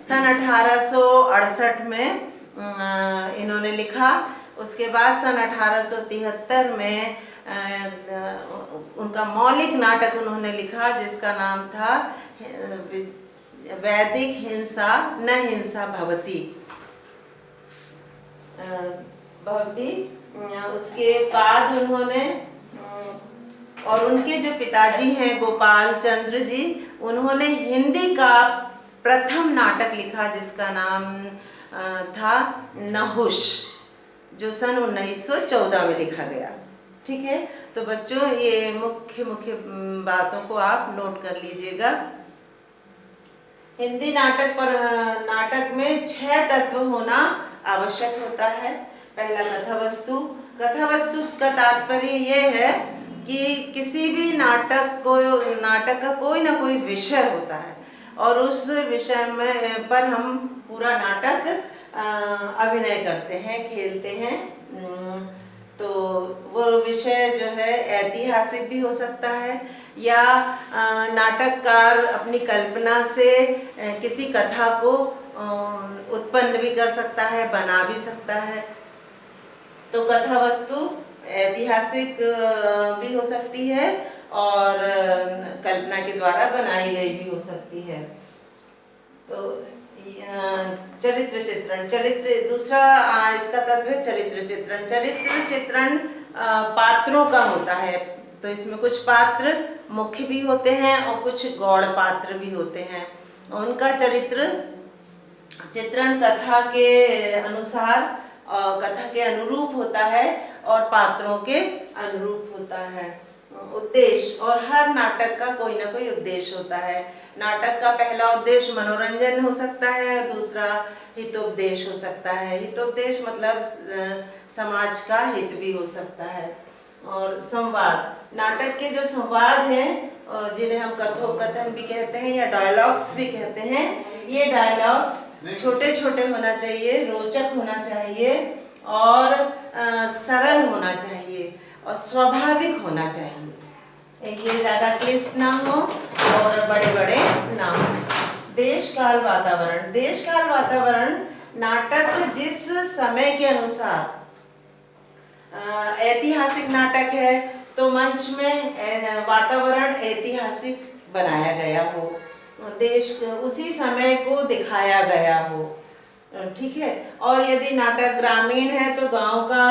सन 1868 में इन्होंने लिखा। उसके बाद सन 1873 में उनका मौलिक नाटक उन्होंने लिखा जिसका नाम था वैदिक हिंसा न हिंसा भवति। उसके बाद उन्होंने और उनके जो पिताजी हैं गोपाल चंद्र जी, उन्होंने हिंदी का प्रथम नाटक लिखा जिसका नाम था नहुष, जो सन 1914 में लिखा गया। ठीक है, तो बच्चों ये मुख्य बातों को आप नोट कर लीजिएगा। हिंदी नाटक में 6 तत्व होना आवश्यक होता है। पहला कथावस्तु। कथावस्तु का तात्पर्य ये है कि किसी भी नाटक का कोई ना कोई विषय होता है और उस विषय में पर हम पूरा नाटक अभिनय करते हैं, खेलते हैं। तो वो विषय जो है ऐतिहासिक भी हो सकता है या नाटककार अपनी कल्पना से किसी कथा को उत्पन्न भी कर सकता है, बना भी सकता है। तो कथा वस्तु ऐतिहासिक भी हो सकती है और कल्पना के द्वारा बनाई गई भी हो सकती है। तो चरित्र चित्रण, दूसरा इसका तत्व है चरित्र चित्रण। चरित्र चित्रण पात्रों का होता है, तो इसमें कुछ पात्र मुख्य भी होते हैं और कुछ गौड़ पात्र भी होते हैं। उनका चरित्र चित्रण कथा के अनुसार कथा के अनुरूप होता है और पात्रों के अनुरूप होता है। उद्देश्य, और हर नाटक का कोई ना कोई उद्देश्य होता है। नाटक का पहला उद्देश्य मनोरंजन हो सकता है, दूसरा हितोपदेश हो सकता है। हितोपदेश मतलब समाज का हित भी हो सकता है। और संवाद, नाटक के जो संवाद हैं जिन्हें हम कथोपकथन भी कहते हैं या डायलॉग्स भी कहते हैं, ये डायलॉग्स छोटे छोटे होना चाहिए, रोचक होना चाहिए और सरल होना चाहिए और स्वाभाविक होना चाहिए। ये ज़्यादा क्लिष्ट ना हो और बड़े बड़े ना हो। देश काल वातावरण। देश काल वातावरण नाटक जिस समय के अनुसार ऐतिहासिक नाटक है तो मंच में वातावरण ऐतिहासिक बनाया गया हो, देश उसी समय को दिखाया गया हो। ठीक है, और यदि नाटक ग्रामीण है तो गांव का